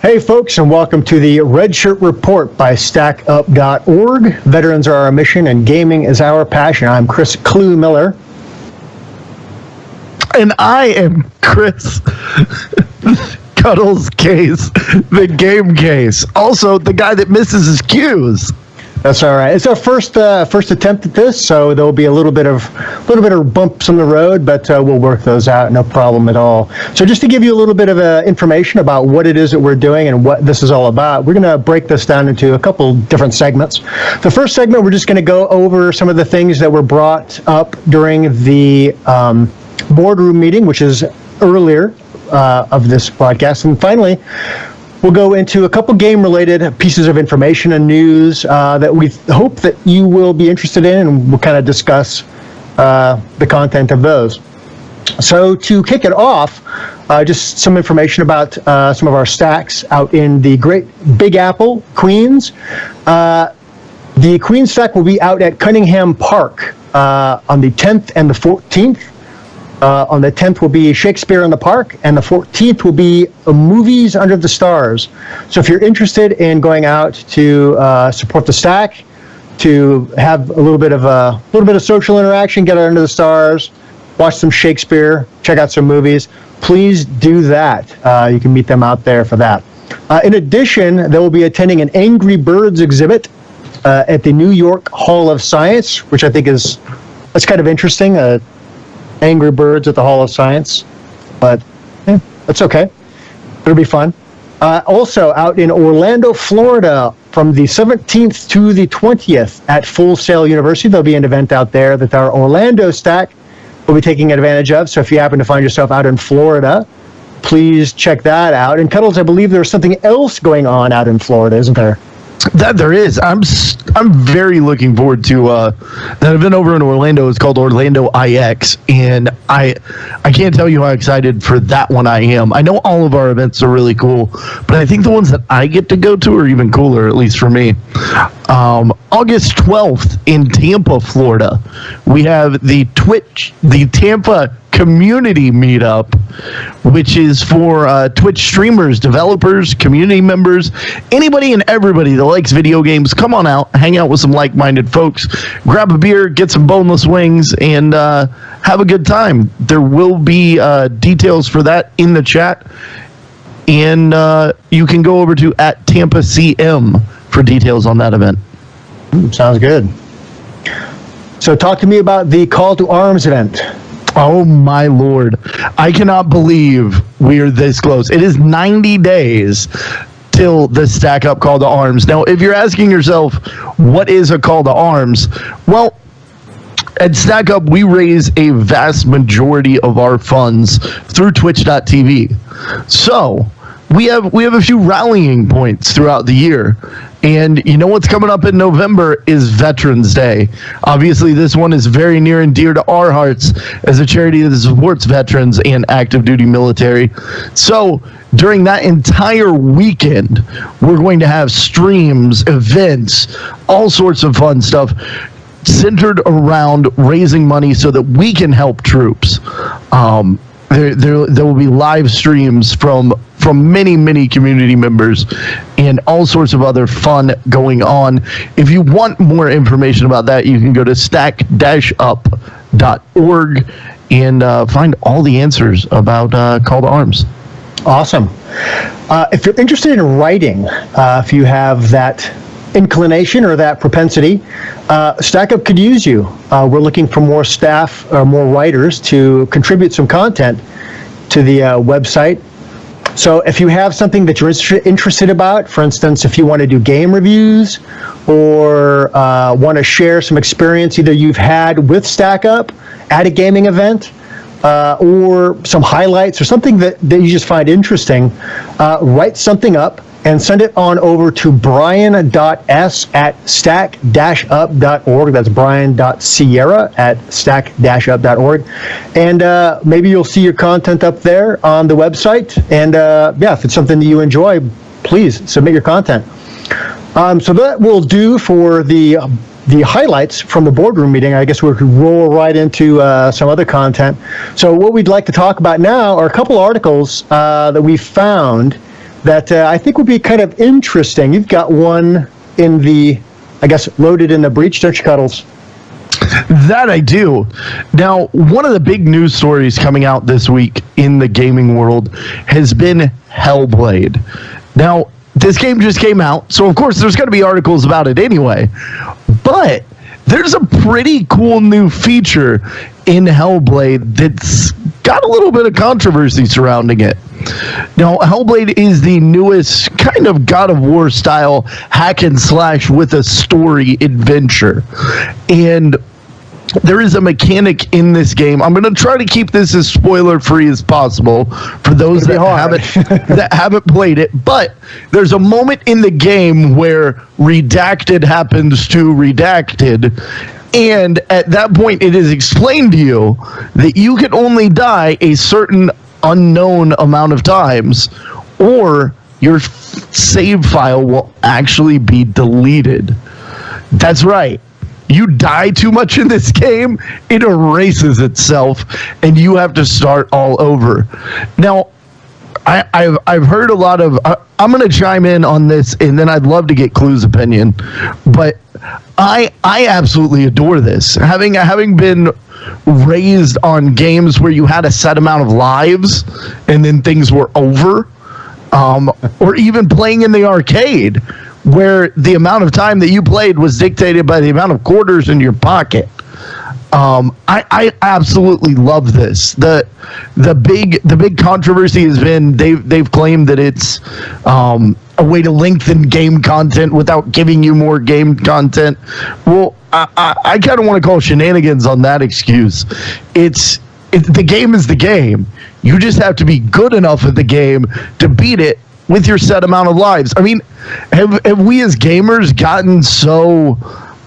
Hey folks, and welcome to the Red Shirt Report by StackUp.org. Veterans are our mission and gaming is our passion. I'm Chris Clue Miller. And I am Chris Cuddles Case, the game case. Also, the guy that misses his cues. That's all right. It's our first attempt at this, so there'll be a little bit of bumps on the road, but we'll work those out, no problem at all. So just to give you a little bit of information about what it is that we're doing and what this is all about, we're going to break this down into a couple different segments. The first segment, we're just going to go over some of the things that were brought up during the boardroom meeting, which is earlier of this podcast, and finally, we'll go into a couple game-related pieces of information and news that we hope that you will be interested in, and we'll kind of discuss the content of those. So to kick it off, just some information about some of our stacks out in the Great Big Apple, Queens. The Queens stack will be out at Cunningham Park on the 10th and the 14th. On the 10th will be Shakespeare in the Park, and the 14th will be Movies Under the Stars. So if you're interested in going out to support the stack, to have a little bit of social interaction, get out under the stars, watch some Shakespeare, check out some movies, please do that. You can meet them out there for that. In addition, they will be attending an Angry Birds exhibit at the New York Hall of Science, which I think that's kind of interesting. Angry Birds at the Hall of Science, but that's okay. It'll be fun. Also out in Orlando, Florida, from the 17th to the 20th at Full Sail University, there'll be an event out there that our Orlando stack will be taking advantage of. So if you happen to find yourself out in Florida, please check that out. And Cuddles, I believe there's something else going on out in Florida, isn't there? That there is. I'm very looking forward to that event over in Orlando. It's called Orlando IX, and I can't tell you how excited for that one I am. I know all of our events are really cool, but I think the ones that I get to go to are even cooler, at least for me. August 12th in Tampa, Florida, we have the Tampa Community Meetup, which is for Twitch streamers, developers, community members, anybody and everybody that likes video games. Come on out, hang out with some like-minded folks, grab a beer, get some boneless wings, and have a good time. There will be details for that in the chat, and you can go over to @TampaCM for details on that event. Sounds good. So talk to me about the Call to Arms event. Oh my Lord. I cannot believe we are this close. It is 90 days till the StackUp Call to Arms. Now, if you're asking yourself, what is a Call to Arms? Well, at StackUp, we raise a vast majority of our funds through Twitch.tv. So, we have a few rallying points throughout the year. And you know what's coming up in November is Veterans Day. Obviously, this one is very near and dear to our hearts as a charity that supports veterans and active duty military. So during that entire weekend, we're going to have streams, events, all sorts of fun stuff centered around raising money so that we can help troops. There will be live streams from many community members and all sorts of other fun going on. If you want more information about that, you can go to stack-up.org and find all the answers about Call to Arms. Awesome. If you're interested in writing, if you have that inclination or that propensity, StackUp could use you. We're looking for more staff or more writers to contribute some content to the website. So if you have something that you're interested about, for instance, if you want to do game reviews or want to share some experience either you've had with StackUp at a gaming event, or some highlights or something that you just find interesting, write something up and send it on over to brian.s@stack-up.org. That's brian.sierra@stack-up.org. And maybe you'll see your content up there on the website. And if it's something that you enjoy, please submit your content. So that will do for the highlights from the boardroom meeting. I guess we could roll right into some other content. So what we'd like to talk about now are a couple articles that we found that I think would be kind of interesting. You've got one in the, I guess, loaded in the breach, don't you, Cuddles? That I do. Now, one of the big news stories coming out this week in the gaming world has been Hellblade. Now, this game just came out, so of course there's going to be articles about it anyway. But there's a pretty cool new feature in Hellblade that's got a little bit of controversy surrounding it. Now, Hellblade is the newest kind of God of War style hack and slash with a story adventure. And there is a mechanic in this game. I'm going to try to keep this as spoiler free as possible for those that haven't played it. But there's a moment in the game where redacted happens to redacted. And at that point, it is explained to you that you can only die a certain unknown amount of times, or your save file will actually be deleted. That's right. You die too much in this game, it erases itself, and you have to start all over. Now, I've heard a lot of. I'm going to chime in on this, and then I'd love to get Clue's opinion. But I absolutely adore this. Having been raised on games where you had a set amount of lives, and then things were over, or even playing in the arcade, where the amount of time that you played was dictated by the amount of quarters in your pocket. I absolutely love this. The big controversy has been they've claimed that it's a way to lengthen game content without giving you more game content. Well, I kind of want to call shenanigans on that excuse. The game is the game. You just have to be good enough at the game to beat it with your set amount of lives. I mean, have we as gamers gotten so,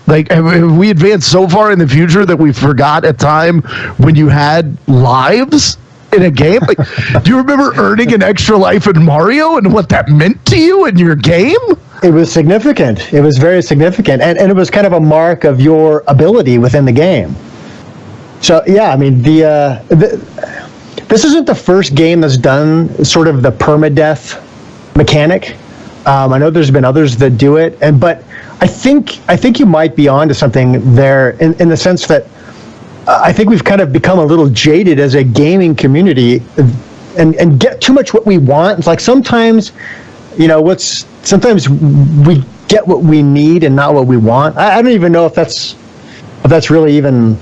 like, have we advanced so far in the future that we forgot a time when you had lives in a game? Like, do you remember earning an extra life in Mario and what that meant to you in your game? It was significant. It was very significant. And it was kind of a mark of your ability within the game. So, yeah, I mean, this isn't the first game that's done sort of the Perma Death mechanic. I know there's been others that do it, but I think you might be onto something there in the sense that I think we've kind of become a little jaded as a gaming community and get too much what we want. It's like sometimes, sometimes we get what we need and not what we want. I don't even know if that's really even,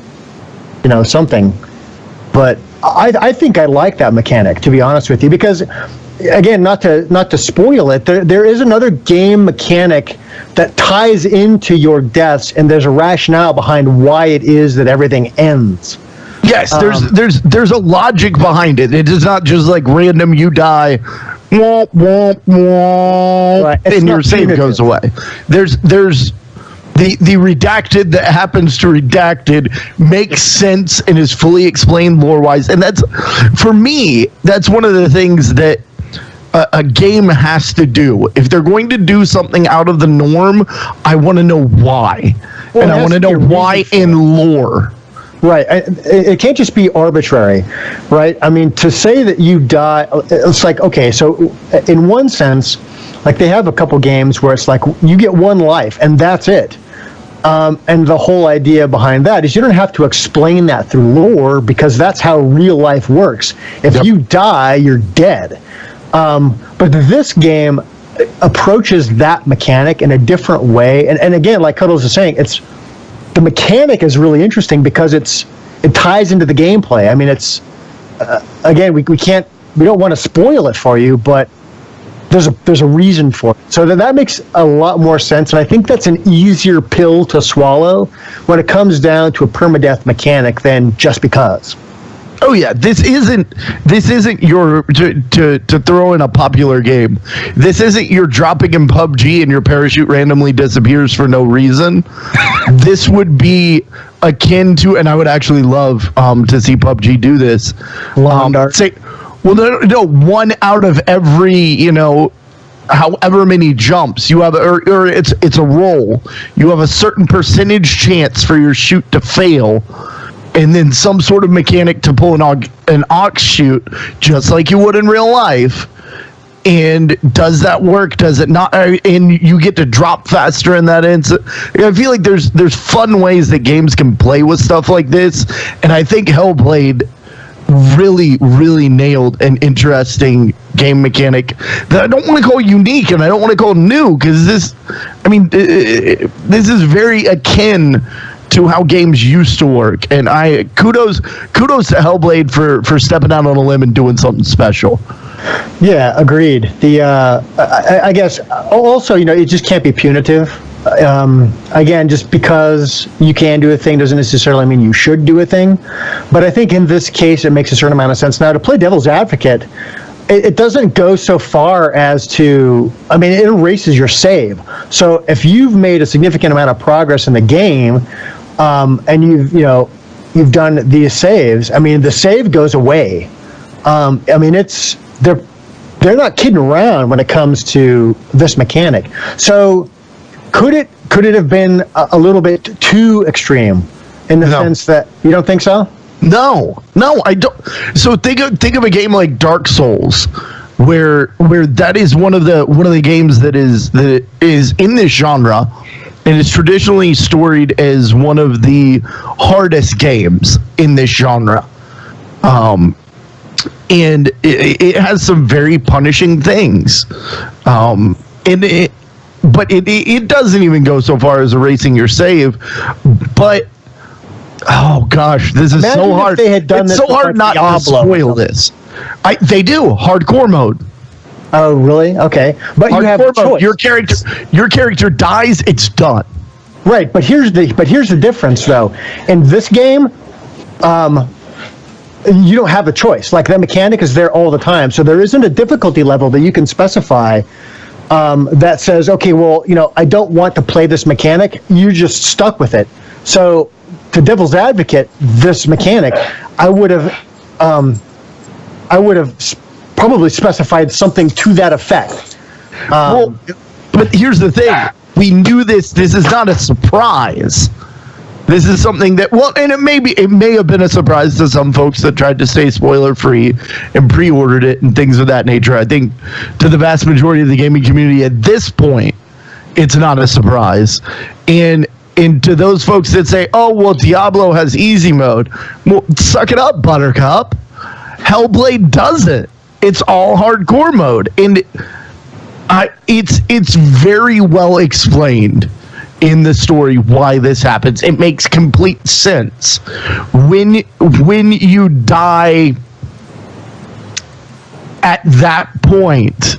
something. But I think I like that mechanic, to be honest with you, because again, not to spoil it, there is another game mechanic that ties into your deaths, and there's a rationale behind why it is that everything ends. Yes, there's a logic behind it. It is not just like random you die, womp, womp, womp, right. And your save goes away. There's the redacted that happens to redacted makes sense and is fully explained lore-wise. And that's, for me, that's one of the things that a game has to do. If they're going to do something out of the norm, I want to know why. Well, and I want to know why in lore. Right. It can't just be arbitrary, right? I mean, to say that you die, it's like, okay, so in one sense, like they have a couple games where it's like you get one life and that's it. And the whole idea behind that is you don't have to explain that through lore because that's how real life works. If you die, you're dead. But this game approaches that mechanic in a different way. And again, like Cuddles is saying, the mechanic is really interesting because it ties into the gameplay. I mean, it's again, we don't want to spoil it for you, but there's a reason for it. So that makes a lot more sense, and I think that's an easier pill to swallow when it comes down to a permadeath mechanic than just because. Oh yeah, this isn't your to throw in a popular game. This isn't your dropping in PUBG and your parachute randomly disappears for no reason. This would be akin to, and I would actually love to see PUBG do this. No, one out of every, however many jumps you have, or it's a roll. You have a certain percentage chance for your shoot to fail, and then some sort of mechanic to pull an aux shoot, just like you would in real life. And does that work? Does it not? And you get to drop faster in that instant. I feel like there's fun ways that games can play with stuff like this, and I think Hellblade really, really nailed an interesting game mechanic that I don't want to call unique and I don't want to call new, because this is very akin to how games used to work. And kudos to Hellblade for stepping out on a limb and doing something special. Yeah, agreed. I guess also, it just can't be punitive. Again, just because you can do a thing doesn't necessarily mean you should do a thing. But I think in this case, it makes a certain amount of sense. Now, to play devil's advocate, it doesn't go so far as to, it erases your save. So if you've made a significant amount of progress in the game, and you've done these saves, the save goes away. They're not kidding around when it comes to this mechanic. So could it have been a little bit too extreme in the sense that you don't think so? No, I don't. So think of a game like Dark Souls, where that is one of the games that is in this genre, and is traditionally storied as one of the hardest games in this genre. And it has some very punishing things, but it doesn't even go so far as erasing your save. But oh gosh, this is so hard. It's so hard not to spoil this. They do hardcore mode. Oh really? Okay, but you have a choice. Your character dies. It's done. Right, but here's the difference though. In this game, you don't have a choice. Like, that mechanic is there all the time, so there isn't a difficulty level that you can specify that says, okay, well, I don't want to play this mechanic. You're just stuck with it. So, to devil's advocate, this mechanic, I would have probably specified something to that effect. But here's the thing: we knew this. This is not a surprise. This is something that, and it may have been a surprise to some folks that tried to stay spoiler free and pre-ordered it and things of that nature. I think to the vast majority of the gaming community at this point, it's not a surprise. And to those folks that say, oh, well, Diablo has easy mode, well, suck it up, Buttercup. Hellblade doesn't. It's all hardcore mode. And it's very well explained in the story why this happens. It makes complete sense. When you die at that point,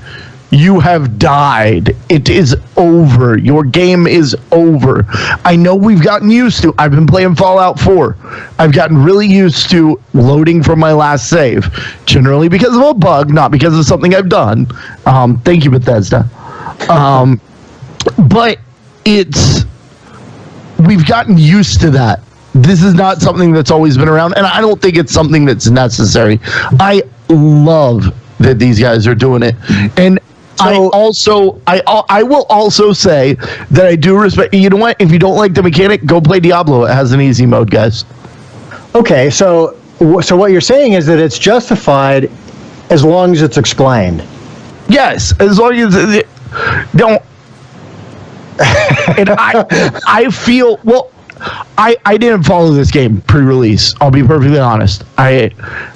you have died. It is over. Your game is over. I know we've gotten used to, I've been playing Fallout 4. I've gotten really used to loading from my last save, generally because of a bug, not because of something I've done. Thank you, Bethesda. But we've gotten used to that. This is not something that's always been around, and I don't think it's something that's necessary. I love that these guys are doing it, and so, I will also say that I do respect. You know what? If you don't like the mechanic, go play Diablo. It has an easy mode, guys. Okay, so what you're saying is that it's justified as long as it's explained. Yes, as long as don't. And I feel, well, I didn't follow this game pre-release. I'll be perfectly honest. I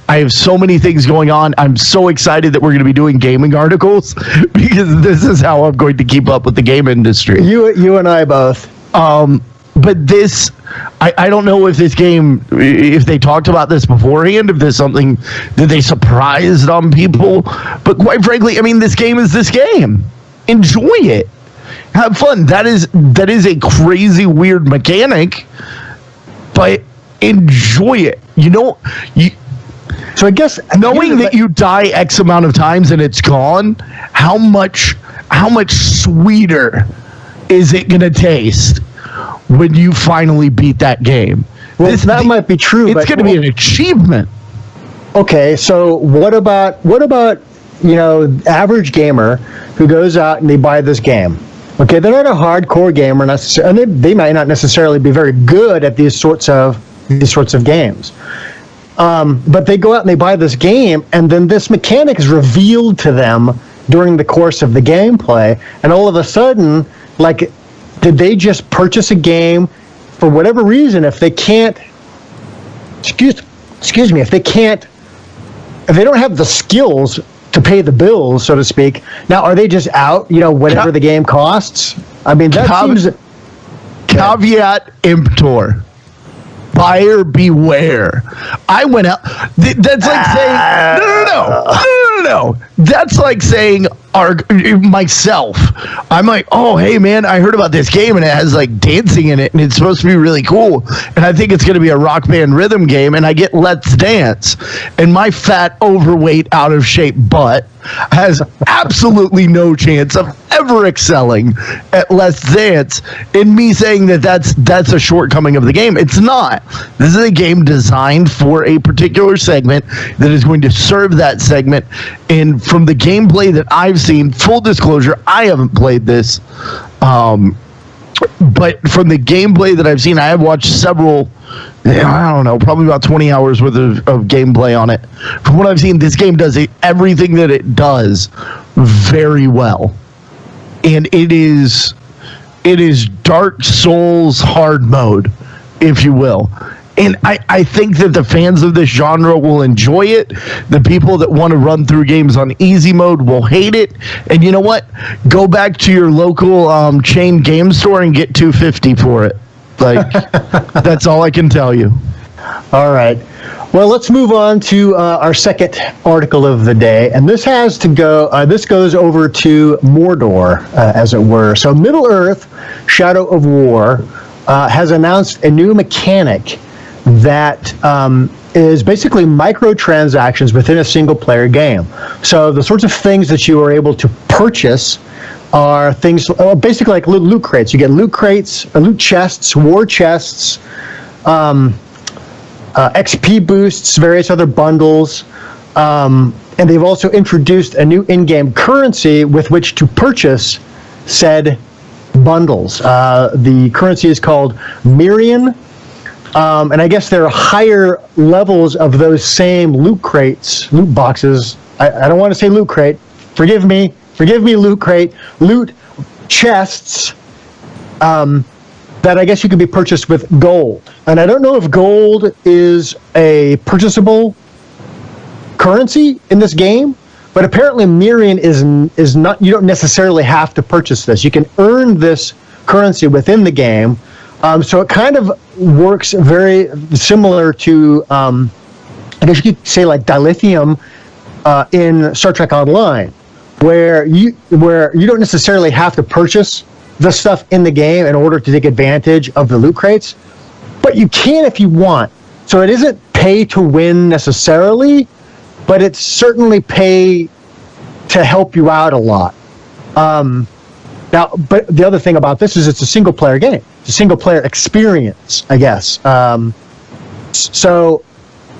have so many things going on. I'm so excited that we're going to be doing gaming articles because this is how I'm going to keep up with the game industry. You and I both. But this, I don't know if this game, if they talked about this beforehand, if there's something that they surprised on people. But quite frankly, this game is this game. Enjoy it. Have fun. That is a crazy, weird mechanic, but enjoy it. So I guess knowing that you die X amount of times and it's gone, how much sweeter is it gonna taste when you finally beat that game? Well, that might be true. It's gonna be an achievement. Okay, so what about average gamer who goes out and they buy this game? Okay, they're not a hardcore gamer necessarily, and they might not necessarily be very good at these sorts of games. But they go out and they buy this game, and then this mechanic is revealed to them during the course of the gameplay, and all of a sudden, like, did they just purchase a game for whatever reason? If they can't, excuse me, if they don't have the skills to pay the bills, so to speak, now are they just out? Whatever the game costs. I mean, that seems. Caveat emptor. Buyer beware. I went out. That's like saying no. That's like saying myself. I'm like, oh, hey man, I heard about this game and it has like dancing in it and it's supposed to be really cool. And I think it's going to be a Rock Band rhythm game. And I get Let's Dance, and my fat, overweight, out of shape butt has absolutely no chance of ever excelling at Let's Dance. In me saying that's a shortcoming of the game, it's not. This is a game designed for a particular segment that is going to serve that segment. And from the gameplay that I've seen, full disclosure, I haven't played this, but from the gameplay that I've seen, I have watched several, I don't know, probably about 20 hours worth of gameplay on it. From what I've seen, this game does everything that it does very well. And it is Dark Souls hard mode, if you will. And I think that the fans of this genre will enjoy it. The people that want to run through games on easy mode will hate it. And you know what? Go back to your local chain game store and get $250 for it. Like, that's all I can tell you. All right. Well, let's move on to our second article of the day, and this has to go. This goes over to Mordor, as it were. So, Middle Earth: Shadow of War has announced a new mechanic that is basically microtransactions within a single-player game. So, the sorts of things that you are able to purchase are things basically like loot crates. You get loot crates, loot chests, war chests. XP boosts, various other bundles, and they've also introduced a new in-game currency with which to purchase said bundles. The currency is called Mirian, and I guess there are higher levels of those same loot crates, loot boxes. I don't want to say loot crate. Forgive me, loot crate. Loot chests. That I guess you could be purchased with gold. And I don't know if gold is a purchasable currency in this game, but apparently Mirian is not. You don't necessarily have to purchase this. You can earn this currency within the game. So it kind of works very similar to, I guess you could say, like dilithium in Star Trek Online, where you don't necessarily have to purchase the stuff in the game in order to take advantage of the loot crates, but you can if you want. So it isn't pay to win necessarily, but it's certainly pay to help you out a lot. Now, but the other thing about this is it's a single player game. It's a single player experience, I guess. So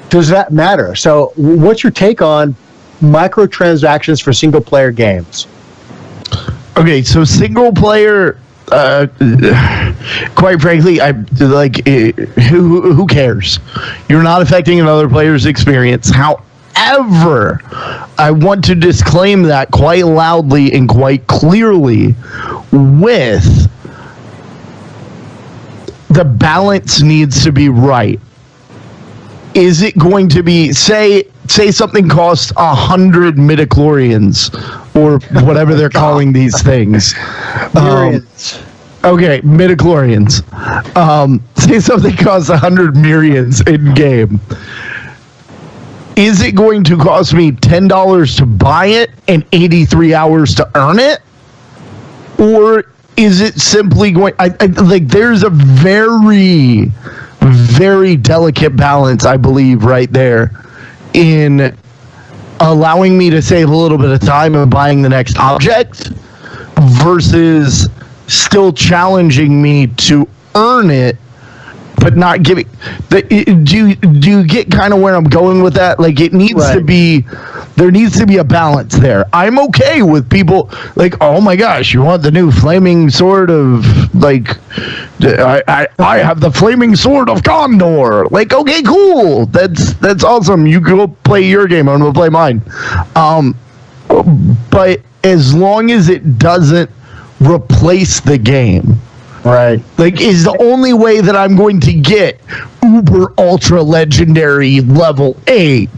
does that matter? So what's your take on microtransactions for single player games? Okay, so single player, quite frankly, I like who cares? You're not affecting another player's experience. However, I want to disclaim that quite loudly and quite clearly with the balance needs to be right. Is it going to be, say something costs 100 midichlorians or whatever they're calling these things. Okay, midichlorians. Say something costs 100 Mirians in game. Is it going to cost me $10 to buy it and 83 hours to earn it? Or is it simply going, like there's a very, very delicate balance, I believe, right there in allowing me to save a little bit of time and buying the next object versus still challenging me to earn it, but not giving. Do you get kind of where I'm going with that? Like it needs to be, there needs to be a balance there. I'm okay with people like, oh my gosh, you want the new flaming sword of like, I have the flaming sword of Gondor. Like, okay, cool. That's awesome. You go play your game. I'm gonna play mine. But as long as it doesn't replace the game. Right. Like, is the only way that I'm going to get uber ultra legendary level 8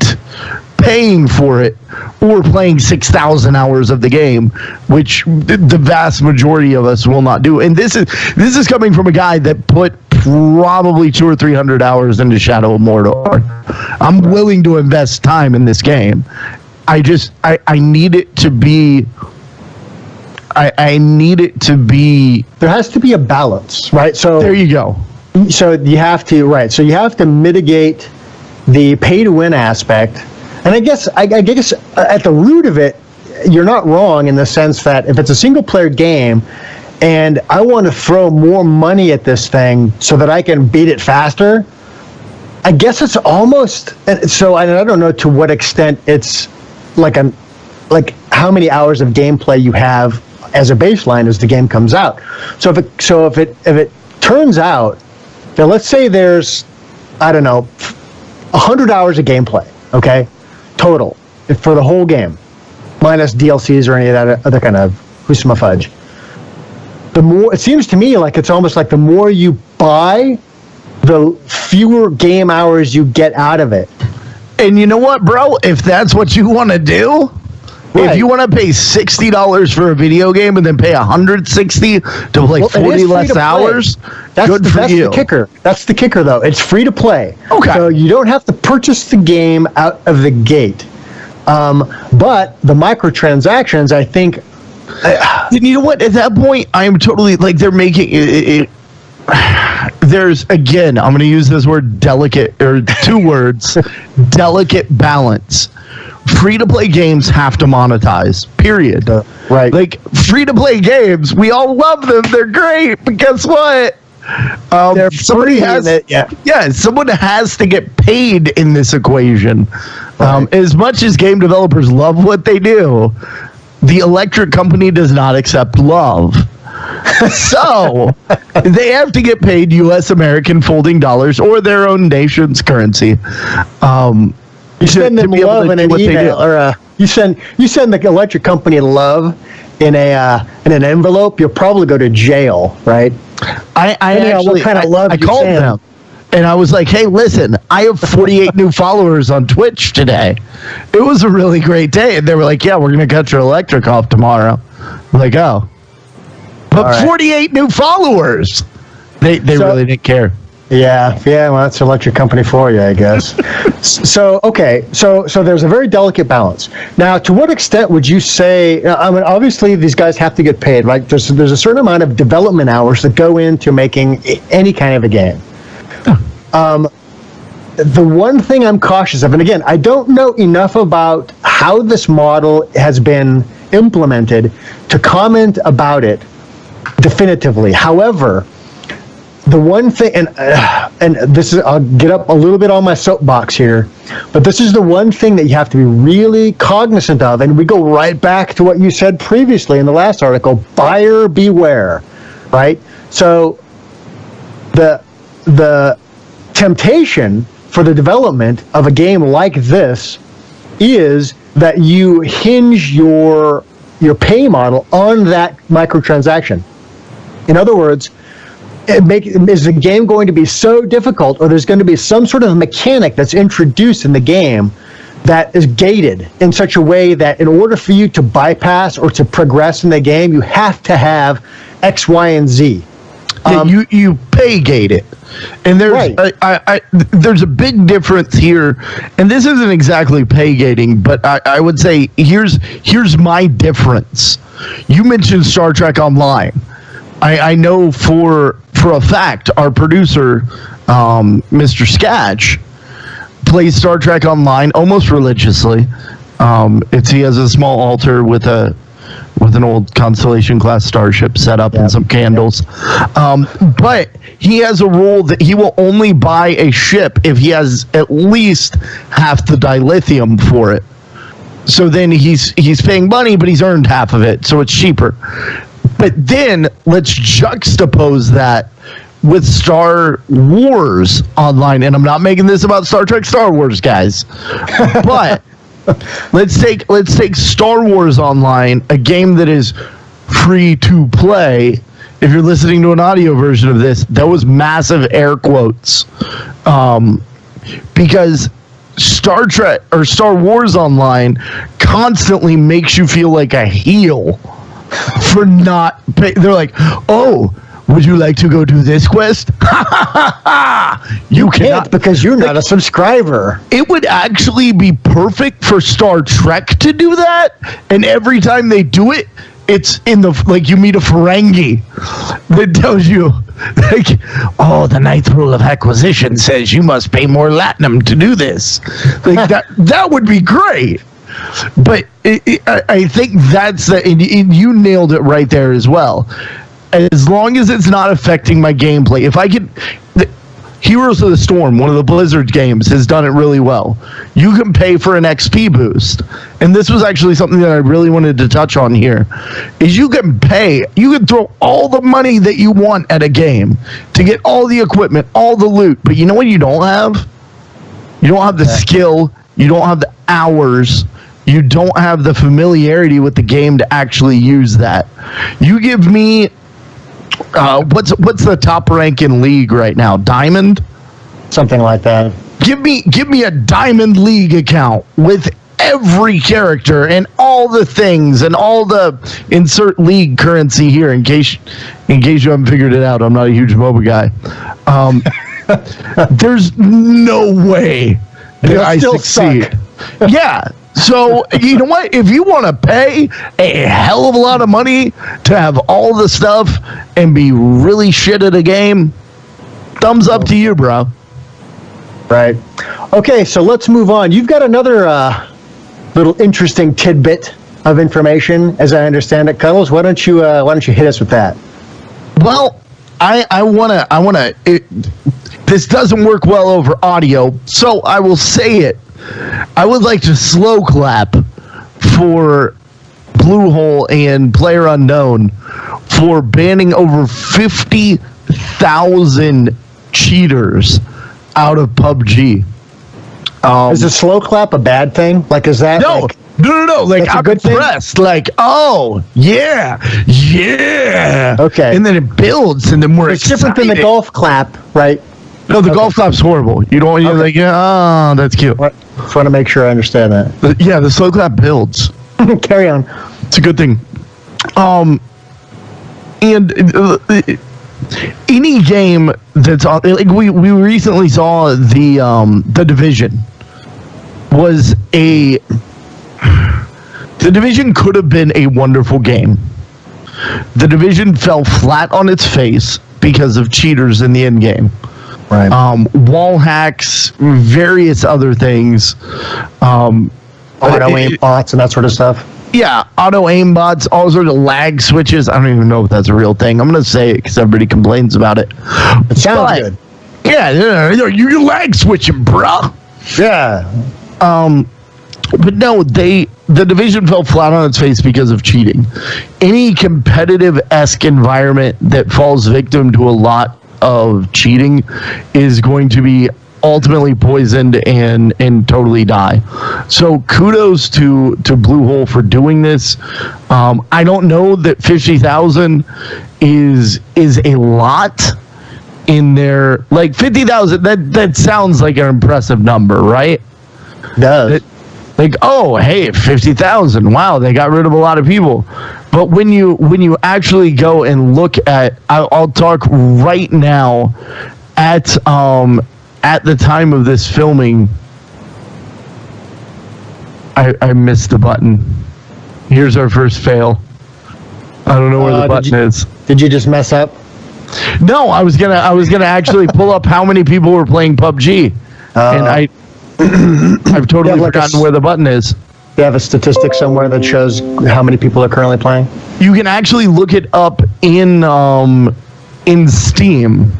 paying for it or playing 6,000 hours of the game, which the vast majority of us will not do. And this is coming from a guy that put probably 200 or 300 hours into Shadow of Mordor. I'm willing to invest time in this game. I need it to be. I need it to be. There has to be a balance, right? So there you go. So you have to, right? So you have to mitigate the pay-to-win aspect, and I guess at the root of it, you're not wrong in the sense that if it's a single-player game, and I want to throw more money at this thing so that I can beat it faster, I guess it's almost. So I don't know to what extent it's like how many hours of gameplay you have as a baseline as the game comes out. So if it turns out that, let's say there's, I don't know, 100 hours of gameplay, okay, total for the whole game, minus DLCs or any of that other kind of whoosma fudge. The more, it seems to me like it's almost like the more you buy, the fewer game hours you get out of it. And you know what, bro? If that's what you want to do, right. If you want to pay $60 for a video game and then pay $160 to play 40 less hours, good for you. That's the kicker. That's the kicker, though. It's free to play. Okay. So you don't have to purchase the game out of the gate. But the microtransactions, I think. You know what? At that point, I am totally like they're making it. There's, again, I'm going to use this word delicate, or two words, delicate balance. Free-to-play games have to monetize, period. Right. Like, free-to-play games, we all love them. They're great, but guess what? Somebody has, someone has to get paid in this equation. Right. As much as game developers love what they do, the electric company does not accept love. So they have to get paid U.S. American folding dollars or their own nation's currency. You send them love in an email, or you send the electric company love in an envelope. You'll probably go to jail, right? I actually what kind of love I called them, and I was like, "Hey, listen, I have 48 new followers on Twitch today. It was a really great day." And they were like, "Yeah, we're gonna cut your electric off tomorrow." I'm like, "Oh." But right. 48 new followers. They really didn't care. Yeah. Well, that's an electric company for you, I guess. So there's a very delicate balance. Now, to what extent would you say? I mean, obviously, these guys have to get paid, right? There's a certain amount of development hours that go into making any kind of a game. The one thing I'm cautious of, and again, I don't know enough about how this model has been implemented to comment about it definitively. However, the one thing, and this is, I'll get up a little bit on my soapbox here, but this is the one thing that you have to be really cognizant of, and we go right back to what you said previously in the last article: buyer beware, right? So the temptation for the development of a game like this is that you hinge your pay model on that microtransaction. In other words, is the game going to be so difficult, or there's going to be some sort of mechanic that's introduced in the game that is gated in such a way that in order for you to bypass or to progress in the game, you have to have X, Y, and Z. You pay gate it, and there's right. There's a big difference here, and this isn't exactly pay gating, but I would say here's my difference. You mentioned Star Trek Online. I know for a fact our producer, Mr. Sketch, plays Star Trek Online almost religiously. He has a small altar with an old Constellation class starship set up and some candles. But he has a rule that he will only buy a ship if he has at least half the dilithium for it. So then he's paying money, but he's earned half of it, so it's cheaper. But then let's juxtapose that with Star Wars Online, and I'm not making this about Star Trek Star Wars, guys, but let's take Star Wars Online, a game that is free to play. If you're listening to an audio version of this, that was massive air quotes, because Star Trek or Star Wars Online constantly makes you feel like a heel for not pay. They're like, oh, would you like to go do this quest? You cannot, because you're not a subscriber. It would actually be perfect for Star Trek to do that, and every time they do it, it's in the, like, you meet a Ferengi that tells you, like, oh, the ninth rule of acquisition says you must pay more latinum to do this. Like, that would be great. But I think that's and you nailed it right there as well. As long as it's not affecting my gameplay, if I could. Heroes of the Storm, one of the Blizzard games, has done it really well. You can pay for an XP boost. And this was actually something that I really wanted to touch on here, is you can pay, you can throw all the money that you want at a game to get all the equipment, all the loot. But you know what you don't have? You don't have the skill, you don't have the hours, you don't have the familiarity with the game to actually use that. You give me... what's the top rank in League right now? Diamond? Something like that. Give me a Diamond League account with every character and all the things and all the insert league currency here. In case you haven't figured it out, I'm not a huge MOBA guy. There's no way that I succeed. Yeah. So, you know what? If you want to pay a hell of a lot of money to have all the stuff and be really shit at a game, thumbs up to you, bro. Right. Okay, so let's move on. You've got another little interesting tidbit of information, as I understand it, Cuddles. Why don't you hit us with that? Well, I wanna. This doesn't work well over audio, so I will say it. I would like to slow clap for Bluehole and PlayerUnknown for banning over 50,000 cheaters out of PUBG. Is a slow clap a bad thing? Like, is that no? No. Like, I'm impressed. Like, oh yeah. Okay. And then it builds, and then it's different than the golf clap, right? No, the golf clap's horrible. You don't. You're like, oh, that's cute. Just want to make sure I understand that. Yeah, the slow clap builds. Carry on. It's a good thing. And any game that's on, like we recently saw the Division was the Division could have been a wonderful game. The Division fell flat on its face because of cheaters in the end game. Right. Wall hacks, various other things. Auto aim bots and that sort of stuff. Yeah, auto aim bots, all sorts of lag switches. I don't even know if that's a real thing. I'm going to say it because everybody complains about it. It sounds good. Yeah, you're lag switching, bruh. Yeah. But no, the Division fell flat on its face because of cheating. Any competitive-esque environment that falls victim to a lot of cheating is going to be ultimately poisoned and totally die. So kudos to Bluehole for doing this. I don't know that 50,000 is a lot in there. Like 50,000, that sounds like an impressive number, right? It does. Like, oh, hey, 50,000. Wow, they got rid of a lot of people. But when you actually go and look at, I'll talk right now at the time of this filming. I missed the button. Here's our first fail. I don't know where the button is. Did you just mess up? No, I was gonna actually pull up how many people were playing PUBG, and I've totally forgotten where the button is. You have a statistic somewhere that shows how many people are currently playing? You can actually look it up in Steam.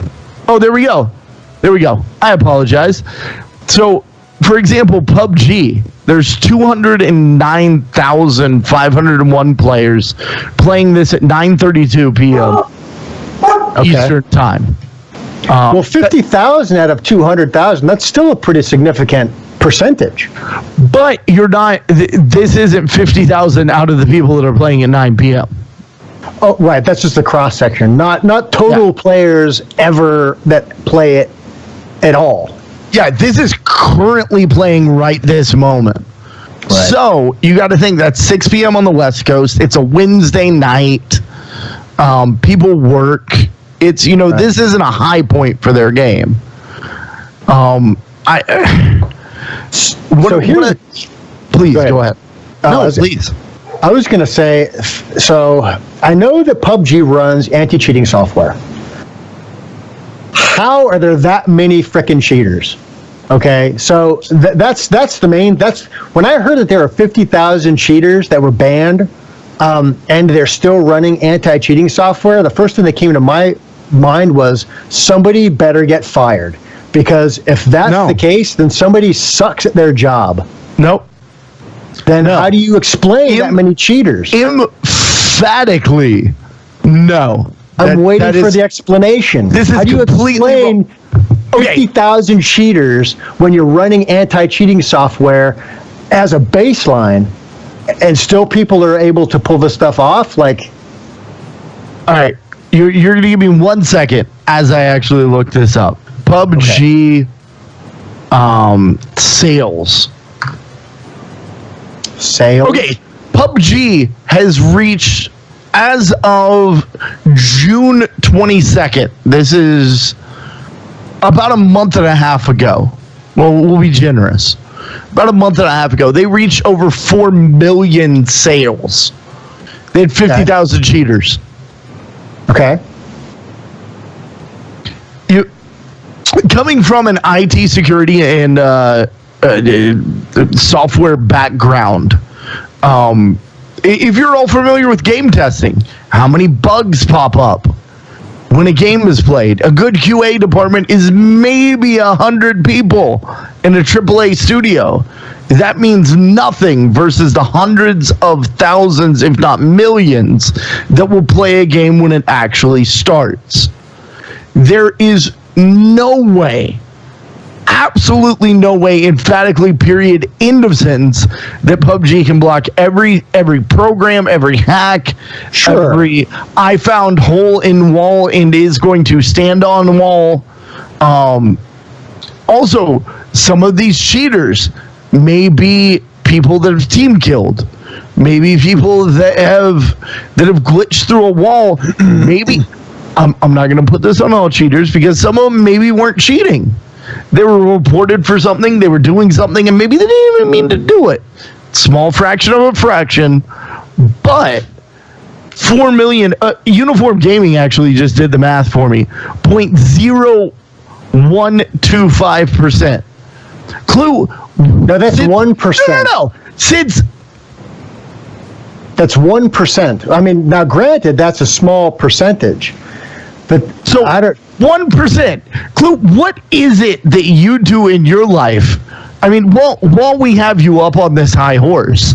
Oh, there we go. I apologize. So, for example, PUBG, there's 209,501 players playing this at 9:32 p.m. Eastern Time. Well, 50,000 out of 200,000, that's still a pretty significant percentage. But you're not. This isn't 50,000 out of the people that are playing at 9 p.m. Oh, right. That's just the cross section, not total players ever that play it at all. Yeah, this is currently playing right this moment. Right. So you got to think that's 6 p.m. on the West Coast. It's a Wednesday night. People work. It's right. This isn't a high point for their game. Please go ahead. No, please. I was going to say, so I know that PUBG runs anti-cheating software. How are there that many frickin' cheaters? Okay, so that's when I heard that there were 50,000 cheaters that were banned, and they're still running anti-cheating software. The first thing that came to my mind was somebody better get fired, because if that's the case, then somebody sucks at their job. Nope. Then how do you explain that many cheaters? Emphatically, no. I'm waiting for the explanation. How do you explain 50,000 cheaters when you're running anti-cheating software as a baseline, and still people are able to pull this stuff off? Like, all right, you're going to give me 1 second as I actually look this up. PUBG sales. Okay, PUBG has reached, as of June 22nd, this is about a month and a half ago. Well, we'll be generous. About a month and a half ago, they reached over 4 million sales. They had 50,000 cheaters. Okay. Coming from an IT security and software background, if you're all familiar with game testing, how many bugs pop up when a game is played? A good QA department is maybe 100 people in a AAA studio. That means nothing versus the hundreds of thousands, if not millions, that will play a game when it actually starts. There is no way, absolutely no way, emphatically, period, end of sentence, that PUBG can block every program, every hack, every I found hole in wall and is going to stand on wall. Also, some of these cheaters may be people that have team killed, maybe people that have glitched through a wall. Maybe I'm not going to put this on all cheaters, because some of them maybe weren't cheating. They were reported for something, they were doing something, and maybe they didn't even mean to do it. Small fraction of a fraction, but 4 million. Uniform Gaming actually just did the math for me. 0.0125%. Clue. No, that's 1%. No. That's 1%. I mean, now granted, that's a small percentage. But so 1%. Clue, what is it that you do in your life? I mean, while we have you up on this high horse,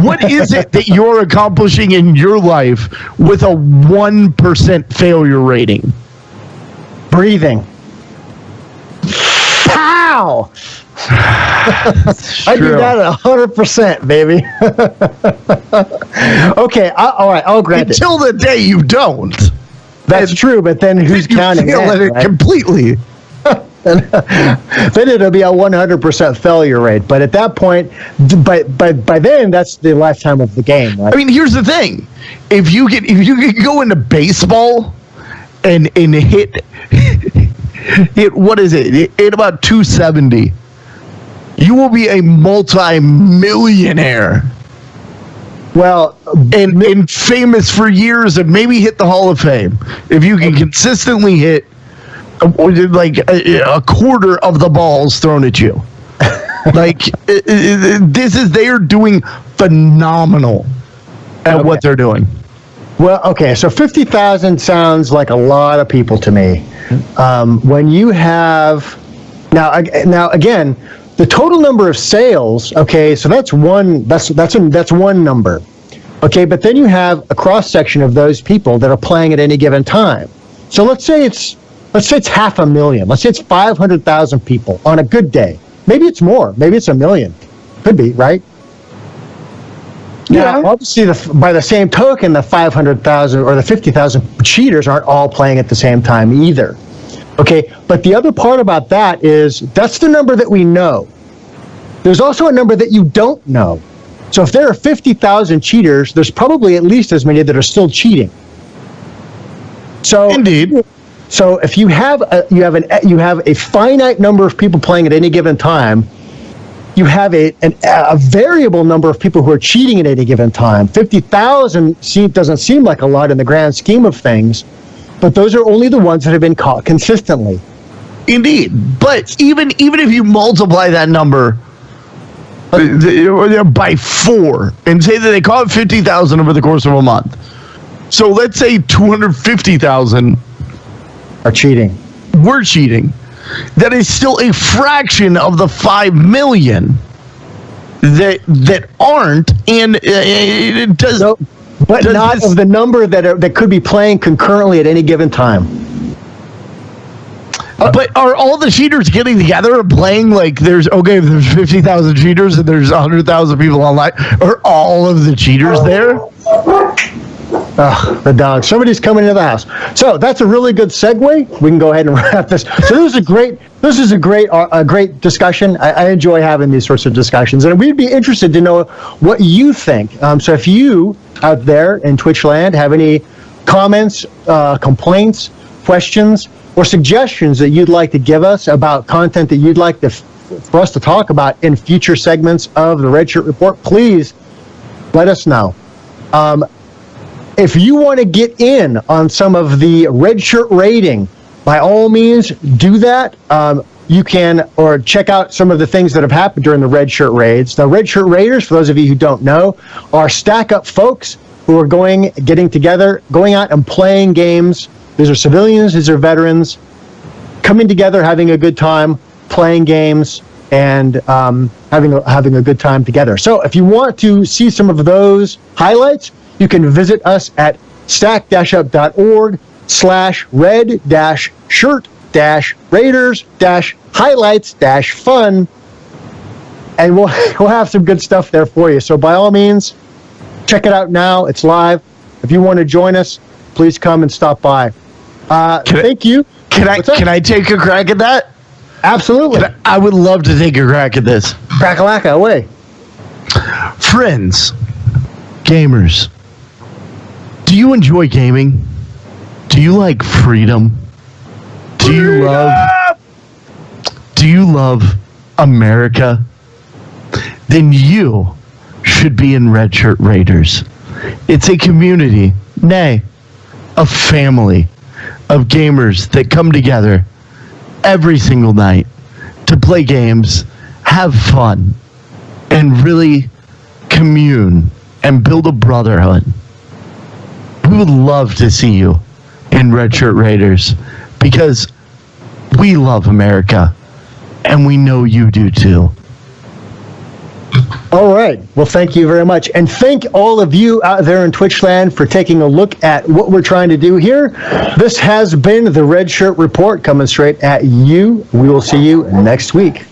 what is it that you're accomplishing in your life with a 1% failure rating? Breathing. Pow! I do that at 100%, baby. Okay, all right, I'll grant it. Until the day you don't. That's true, but then who's counting that, right? Completely. Then it'll be a 100% failure rate. But at that point, by then, that's the lifetime of the game, right? I mean, here's the thing: if you could go into baseball and hit what is it? Hit about 270, you will be a multi-millionaire. Well, and famous for years, and maybe hit the Hall of Fame if you can consistently hit like a quarter of the balls thrown at you. Like they're doing phenomenal at what they're doing. Well, okay, so 50,000 sounds like a lot of people to me. When you have now again, the total number of sales, okay, so that's one number. Okay, but then you have a cross section of those people that are playing at any given time. So let's say it's 500,000. Let's say it's 500,000 people on a good day. Maybe it's more. Maybe it's 1 million. Could be, right? Yeah. Now, obviously, by the same token, the 500,000 or the 50,000 cheaters aren't all playing at the same time either. Okay, but the other part about that is that's the number that we know. There's also a number that you don't know. So if there are 50,000 cheaters, there's probably at least as many that are still cheating. So Indeed. So if you have a finite number of people playing at any given time, you have a variable number of people who are cheating at any given time. 50,000 doesn't seem like a lot in the grand scheme of things, but those are only the ones that have been caught consistently. Indeed. But even if you multiply that number by 4 and say that they caught 50,000 over the course of a month, so let's say 250,000 are cheating. We're cheating. That is still a fraction of the 5 million that aren't, and it does. So, but not of the number that could be playing concurrently at any given time. But are all the cheaters getting together and playing like there's 50,000 cheaters and there's 100,000 people online? Are all of the cheaters there? The dog. Somebody's coming into the house. So that's a really good segue. We can go ahead and wrap this. So this is a great discussion. I enjoy having these sorts of discussions, and we'd be interested to know what you think. So if you out there in Twitch land have any comments, complaints, questions, or suggestions that you'd like to give us about content that you'd like for us to talk about in future segments of the Red Shirt Report, please let us know. If you want to get in on some of the Red Shirt raiding, by all means, do that. You can, or check out some of the things that have happened during the Red Shirt raids. The Red Shirt Raiders, for those of you who don't know, are StackUp folks who are getting together, going out and playing games. These are civilians, these are veterans, coming together, having a good time, playing games, and having a good time together. So if you want to see some of those highlights, you can visit us at stack-up.org/red-shirt-raiders-highlights-fun, and we'll have some good stuff there for you. So by all means, check it out now. It's live. If you want to join us, please come and stop by. Thank you. Can I take a crack at that? Absolutely. I would love to take a crack at this. Crack-a-lacka, away. Friends, gamers, do you enjoy gaming? Do you like freedom? Do you love America? Then you should be in Red Shirt Raiders. It's a community, nay, a family of gamers that come together every single night to play games, have fun, and really commune and build a brotherhood. We would love to see you in Red Shirt Raiders because we love America and we know you do too. All right. Well, thank you very much. And thank all of you out there in Twitch land for taking a look at what we're trying to do here. This has been the Red Shirt Report coming straight at you. We will see you next week.